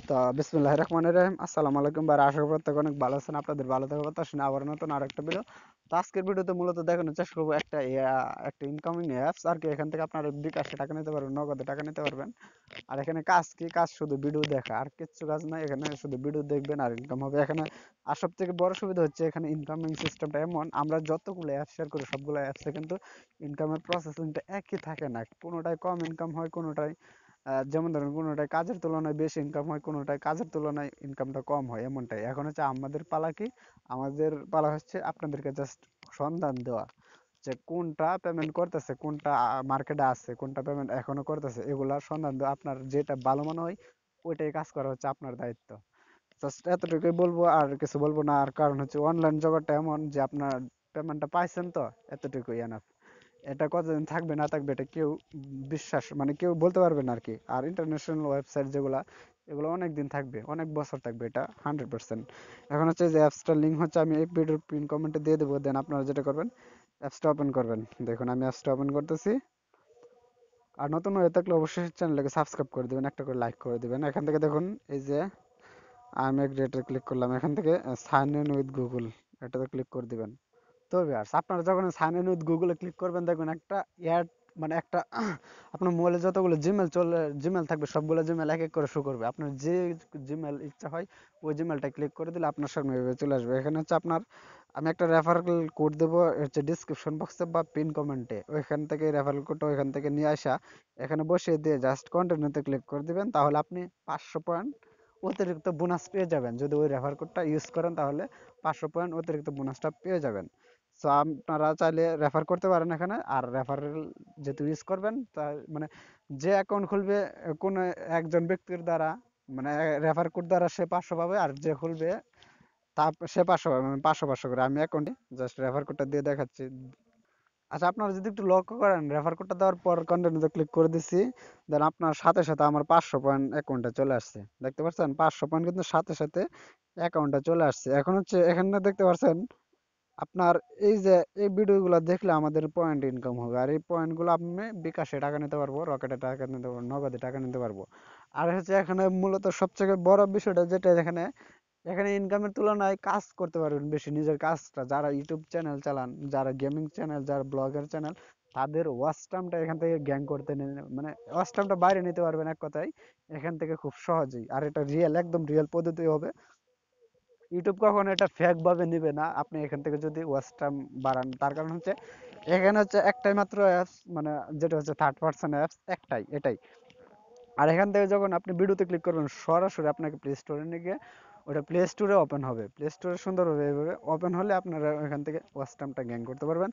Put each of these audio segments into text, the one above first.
তো বিসমিল্লাহির রহমানির রহিম। আসসালামু আলাইকুম ভাই, আশা করি প্রত্যেকে অনেক ভালো আছেন। আপনাদের ভালো থাকার কথা শুনে আবার নতুন আরেকটা ভিডিও। তো আজকের ভিডিওতে মূলত দেখানোর চেষ্টা করবো একটা ইনকামিং অ্যাপস আর কি। এখান থেকে আপনারা বিকাশে টাকা নিতে পারবেন, নগদে টাকা নিতে পারবেন। আর এখানে কাজ কি? কাজ শুধু ভিডিও দেখা, আর কিচ্ছু কাজ নাই। এখানে শুধু ভিডিও দেখবেন আর ইনকাম হবে এখানে। আর সব থেকে বড় সুবিধা হচ্ছে এখানে ইনকামিং সিস্টেমটা এমন, আমরা যতগুলো অ্যাপ শেয়ার করি সবগুলো অ্যাপসে কিন্তু ইনকামের প্রসেসিংটা একই থাকে না। কোনোটায় কম ইনকাম হয়, কোনোটায় যেমন ধরুন কোনোটায় কাজের তুলনায় বেশি ইনকাম হয়, কোনোটায় কাজের তুলনায় ইনকামটা কম হয়, এমনটাই। এখন হচ্ছে আমাদের পালা কি? আমাদের পালা হচ্ছে আপনাদেরকে জাস্ট সন্ধান দেওয়া যে কোনটা পেমেন্ট করতেছে, কোনটা মার্কেটে আছে, কোনটা পেমেন্ট এখনো করতেছে, এগুলা সন্ধান দেওয়া। আপনার যেটা ভালো মনে হয় ওইটাই কাজ করা হচ্ছে আপনার দায়িত্ব। জাস্ট এতটুকুই বলবো, আর কিছু বলবো না। আর কারণ হচ্ছে অনলাইন জগৎটা এমন যে আপনার পেমেন্টটা পাইছেন, তো এতটুকুই এনাফ। এটা কতদিন থাকবে না থাকবে এটা কেউ বিশ্বাস মানে কেউ বলতে পারবে না আর কি। আর ইন্টারন্যাশনাল ওয়েবসাইট যেগুলা, এগুলো অনেক দিন থাকবে, অনেক বছর থাকবে, এটা 100%। এখন হচ্ছে যে অ্যাপসটার লিঙ্ক হচ্ছে আমি এই ভিডিওর পিন কমেন্টে দিয়ে দেবো। দেন আপনারা যেটা করবেন, অ্যাপসটা ওপেন করবেন। দেখুন আমি অ্যাপসটা ওপেন করতেছি। আর নতুন হয়ে থাকলে অবশ্যই চ্যানেলটাকে সাবস্ক্রাইব করে দিবেন, একটা করে লাইক করে দিবেন। এখান থেকে দেখুন এই যে আমি এক রেটে ক্লিক করলাম, এখান থেকে সাইন ইন উইথ গুগল এটাতে ক্লিক করে দিবেন। তো ভিউয়ার্স, আপনারা যখন সাইন ইন উইথ গুগলে ক্লিক করবেন দেখবেন একটা অ্যাড, মানে একটা আপনার মোবাইলে যতগুলো জিমেল থাকবে সবগুলো জিমেল এক এক করে শো করবে। আপনার যে জিমেল ইচ্ছা হয় ওই জিমেলটা ক্লিক করে দিলে আপনার সামনে এভাবে চলে আসবে। এখানে হচ্ছে আপনার, আমি একটা রেফারেল কোড দেবো হচ্ছে ডিসক্রিপশন বক্সে বা পিন কমেন্টে। ওইখান থেকে রেফারেল কোডটা ওইখান থেকে নিয়ে আসা এখানে বসিয়ে দিয়ে জাস্ট কন্টিনিউতে ক্লিক করে দিবেন। তাহলে আপনি 500 পয়েন্ট অতিরিক্ত বোনাস পেয়ে যাবেন। যদি ওই রেফার কোডটা ইউজ করেন তাহলে 500 পয়েন্ট অতিরিক্ত বোনাসটা পেয়ে যাবেন। সো আপনারা চাইলে রেফার করতে পারেন এখানে। আর রেফারেল যেহেতু ইউজ করবেন, তা মানে যে অ্যাকাউন্ট খুলবে কোন একজন ব্যক্তির দ্বারা, মানে রেফার কোড দ্বারা সে 500 পাবে, আর যে খুলবে তা সে 500 পাবে, মানে 500 500 করে। আমি অ্যাকাউন্টে জাস্ট রেফার কোডটা দিয়ে দেখাচ্ছি। আচ্ছা, আপনারা যদি একটু লক্ষ্য করেন, রেফার কোডটা দেওয়ার পর কন্টিনিউতে ক্লিক করে দিছি, দেন আপনার সাথে সাথে আমার 500 পয়েন্ট অ্যাকাউন্টে চলে আসছে। দেখতে পাচ্ছেন 500 পয়েন্ট কিন্তু সাথে সাথে অ্যাকাউন্টে চলে আসছে। এখন হচ্ছে এখানে দেখতে পাচ্ছেন আপনার এই যে এই ভিডিওগুলো দেখলে আমাদের পয়েন্ট ইনকাম হবে। আর এই পয়েন্টগুলো আপনি বিকাশে টাকা নিতে পারবো, রকেটে টাকা নিতে পারবো, নগদে টাকা নিতে পারবো। আর হচ্ছে এখানে মূলত সবচেয়ে বড় বিষয়টা যেটা, এখানে এখানে ইনকামের তুলনায় কাজ করতে পারবেন বেশি। নিজের কাজটা, যারা ইউটিউব চ্যানেল চালান, যারা গেমিং চ্যানেল, যারা ব্লগের চ্যানেল, তাদের ওয়াচ টাইমটা এখান থেকে গ্যাং করতে মানে ওয়াচ টাইমটা বাইরে নিতে পারবেন এক কথায় এখান থেকে খুব সহজেই। আর এটা রিয়েল, একদম রিয়েল পদ্ধতি হবে। ইউটিউব কখনো এটা ফেক ভাবে নিবে না আপনি এখান থেকে যদি ওয়াচ টাইম বাড়ান। তার কারণ হচ্ছে এখানে হচ্ছে একটাই মাত্র অ্যাপস, মানে যেটা হচ্ছে থার্ড পার্সন অ্যাপস, একটাই, এটাই। আর এখান থেকে যখন আপনি ভিডিওতে ক্লিক করবেন সরাসরি আপনাকে প্লে স্টোরে নিয়ে গিয়ে ওটা প্লে স্টোরে ওপেন হবে। প্লে স্টোরে সুন্দরভাবে এইভাবে ওপেন হলে আপনারা এখান থেকে ওয়াচ টাইমটা গ্যাং করতে পারবেন।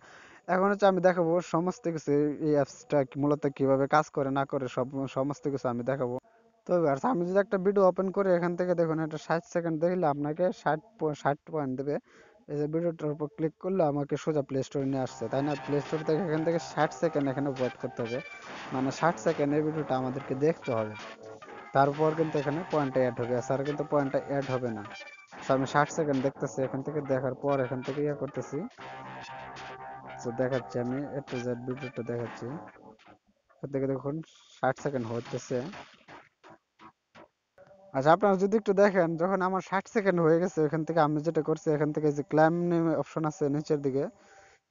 এখন হচ্ছে আমি দেখাবো সমস্ত কিছু, এই অ্যাপসটা মূলত কিভাবে কাজ করে না করে সমস্ত কিছু আমি দেখাবো। তো এবার আমি যদি একটা ভিডিও ওপেন করে এখান থেকে দেখুন, এটা 60 সেকেন্ড দেখলে আপনাকে 60 পয়েন্ট দেবে। এই যে ভিডিওটার উপর ক্লিক করলে আমাকে সোজা প্লে স্টোরে নিয়ে আসছে, তাই না? প্লে স্টোর থেকে এখান থেকে 60 সেকেন্ড এখানে ওয়েট করতে হবে, মানে 60 সেকেন্ড এই ভিডিওটা আমাদেরকে দেখতে হবে। তারপর কিন্তু এখানে পয়েন্টটা অ্যাড হবে, এছাড়া কিন্তু পয়েন্টটা অ্যাড হবে না। তো আমি 60 সেকেন্ড দেখতেছি, এখান থেকে দেখার পর এখান থেকে ইয়ে করতেছি। তো দেখাচ্ছি, আমি একটু যে ভিডিওটা দেখাচ্ছি, এখান থেকে দেখুন 60 সেকেন্ড হতেছে। আচ্ছা, আপনারা যদি একটু দেখেন, যখন আমার 60 সেকেন্ড হয়ে গেছে এখান থেকে আমি যেটা করছি, এখান থেকে যে ক্লাইম নেমে অপশন আছে নিচের দিকে,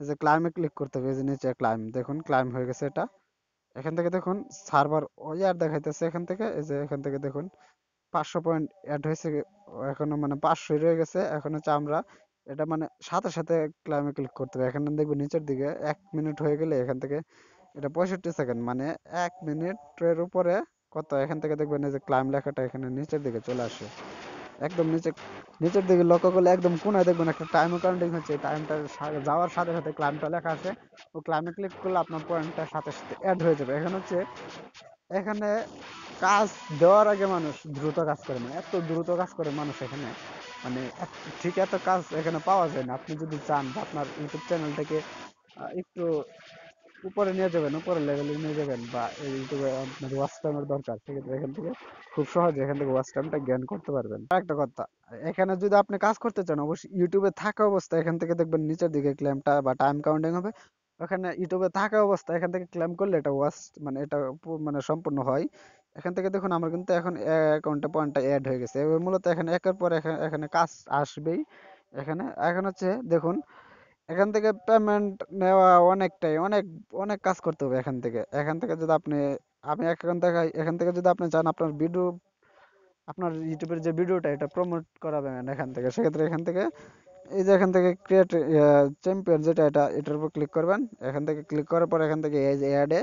এই যে ক্লাইমে ক্লিক করতে হবে। এই যে নিচে ক্লাইম, দেখুন ক্লাইম হয়ে গেছে এটা। এখান থেকে দেখুন সার্ভার ওই আর দেখাইতেছে। এখান থেকে এই যে এখান থেকে দেখুন 500 পয়েন্ট অ্যাড হয়েছে, এখনো মানে 500 রয়ে গেছে। এখন হচ্ছে আমরা এটা মানে সাথে সাথে ক্লাইমে ক্লিক করতে হবে। এখানে দেখবেন নিচের দিকে 1 মিনিট হয়ে গেলে এখান থেকে এটা 65 সেকেন্ড, মানে 1 মিনিটের উপরে কত, এখান থেকে দেখবেন এই যে ক্লাইম লেখাটা এখানে নিচের দিকে চলে আসে, একদম নিচে। নিচের দিকে লক্ষ্য করলে একদম কোনায় দেখবেন একটা টাইম কাউন্টিং হচ্ছে। টাইমটা যাওয়ার সাথে সাথে ক্লাইমটা লেখা আছে। ও ক্লাইমে ক্লিক করলে আপনার পয়েন্টটা সাথে সাথে অ্যাড হয়ে যাবে। এখানে হচ্ছে এখানে কাজ দেওয়ার আগে মানুষ দ্রুত কাজ করে, মানে এত দ্রুত কাজ করে মানুষ এখানে, মানে ঠিক এত কাজ এখানে পাওয়া যায় না। আপনি যদি চান যে আপনার ইউটিউব চ্যানেলটাকে একটু উপরে নিয়ে যাবেন, উপরের লেভেলে নিয়ে যাবেন, বা এই ইউটিউবে আপনার ওয়াচ টাইমের দরকার, সেক্ষেত্রে এখান থেকে খুব সহজে এখান থেকে ওয়াচ টাইমটা জ্ঞান করতে পারবেন। আর একটা কথা, এখানে যদি আপনি কাজ করতে চান অবশ্যই ইউটিউবে থাকা অবস্থায় এখান থেকে দেখবেন নিচের দিকে ক্লেমটা বা টাইম কাউন্টিং হবে। ওখানে ইউটিউবে থাকা অবস্থায় এখান থেকে ক্লেম করলে এটা ওয়াচ, মানে এটা মানে সম্পূর্ণ হয়। এখান থেকে দেখুন আমার কিন্তু এখন অ্যাকাউন্টে পয়েন্টটা অ্যাড হয়ে গেছে। এবার মূলত এখানে একের পর এখানে কাজ আসবেই। এখানে এখন হচ্ছে দেখুন, এখান থেকে পেমেন্ট নেওয়া অনেকটাই অনেক অনেক কাজ করতে হবে এখান থেকে যদি আপনি, আমি এখান থেকে যদি আপনি চান আপনার ভিডিও, আপনার ইউটিউবের যে ভিডিওটা এটা প্রমোট করাবেন এখান থেকে, সেক্ষেত্রে এখান থেকে এই যে এখান থেকে ক্রিয়েট চ্যাম্পিয়ন যেটা, এটার উপর ক্লিক করবেন। এখান থেকে ক্লিক করার পর এখান থেকে এই যে অ্যাডে,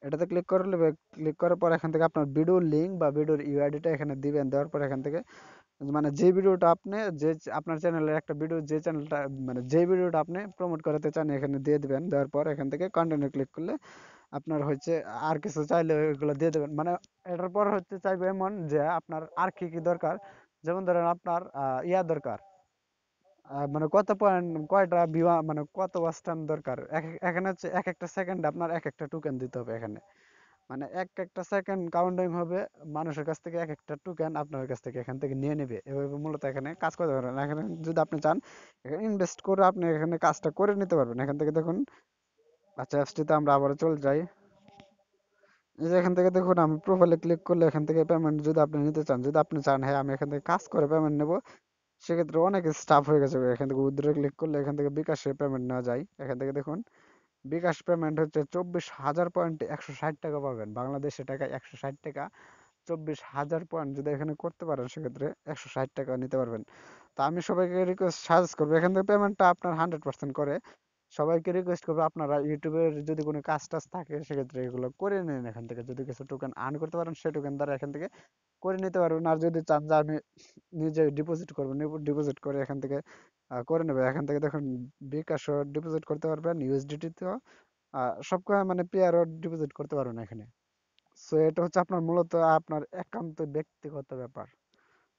এটাতে ক্লিক করলে, ক্লিক করার পর এখান থেকে আপনার ভিডিওর লিঙ্ক বা ভিডিওর ইউআইডিটা এখানে দিবেন। দেওয়ার পর এখান থেকে মানে যে ভিডিওটা আপনি, যে আপনার চ্যানেলের একটা ভিডিও, যে চ্যানেলটা মানে যে ভিডিওটা আপনি প্রমোট করাতে চান এখানে দিয়ে দিবেন। দেওয়ার পর এখান থেকে কন্টিনিউ ক্লিক করলে আপনার হচ্ছে আর কিছু চাইলে এগুলো দিয়ে দেবেন। মানে এটার পর হচ্ছে চাইবে এমন যে আপনার আর কি কি দরকার, যেমন ধরেন আপনার ইয়া দরকার, মানে কত পয়েন্ট, কয়টা ভিউ, মানে কত ওয়াচ টাইম দরকার। এখানে হচ্ছে এক একটা সেকেন্ড আপনার এক একটা টোকেন দিতে হবে এখানে। মানে এক একটা সেকেন্ড কাউন্টিং হবে, মানুষের কাছ থেকে এক একটা টোকেন আপনার কাছ থেকে এখান থেকে নিয়ে নেবে। এভাবে মূলত এখানে কাজ করতে পারবেন। এখানে যদি আপনি চান এখানে ইনভেস্ট করে আপনি এখানে কাজটা করে নিতে পারবেন এখান থেকে দেখুন। আচ্ছা, অ্যাপসটিতে আমরা আবারও চলে যাই। এই যে এখান থেকে দেখুন, আমি প্রোফাইলে ক্লিক করলে এখান থেকে পেমেন্ট যদি আপনি নিতে চান, যদি আপনি চান হ্যাঁ আমি এখান থেকে কাজ করে পেমেন্ট নেব, সেক্ষেত্রে অনেক স্টাফ হয়ে গেছে। এখান থেকে উইথড্র ক্লিক করলে এখান থেকে বিকাশে পেমেন্ট নেওয়া যায়। এখান থেকে দেখুন বিকাশ পেমেন্ট হচ্ছে 24,000 পয়েন্টে 160 টাকা পাবেন, বাংলাদেশের টাকায় 160 টাকা। 24,000 পয়েন্ট যদি এখানে করতে পারেন সেক্ষেত্রে 160 টাকা নিতে পারবেন। তো আমি সবাইকে রিকোয়েস্ট সাজেস্ট করবো এখান থেকে পেমেন্টটা আপনার 100% করে। সবাইকে রিকোয়েস্ট করবো আপনারা ইউটিউবের যদি কোনো কাজ টাজ থাকে সেক্ষেত্রে এগুলো করে নিন এখান থেকে। যদি কিছু টোকেন আর্ন করতে পারেন সেই টোকেন দ্বারা এখান থেকে করে নিতে পারবেন। আর যদি চান যে আমি নিজে ডিপোজিট করবো, ডিপোজিট করে এখান থেকে করে নেবে। এখান থেকে দেখুন বিকাশও ডিপোজিট করতে পারবেন, ইউএসডিটিতেও সব মানে পেয়ারও ডিপোজিট করতে পারবেন এখানে। সো এটা হচ্ছে আপনার মূলত আপনার একান্ত ব্যক্তিগত ব্যাপার।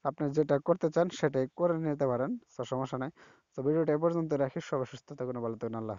আপনি যেটা করতে চান সেটাই করে নিতে পারেন। সো সমস্যা নাই। তো ভিডিওটা এ পর্যন্ত রাখি। সবাই সুস্থ থাকুন, ভালো থাকুন। আল্লাহ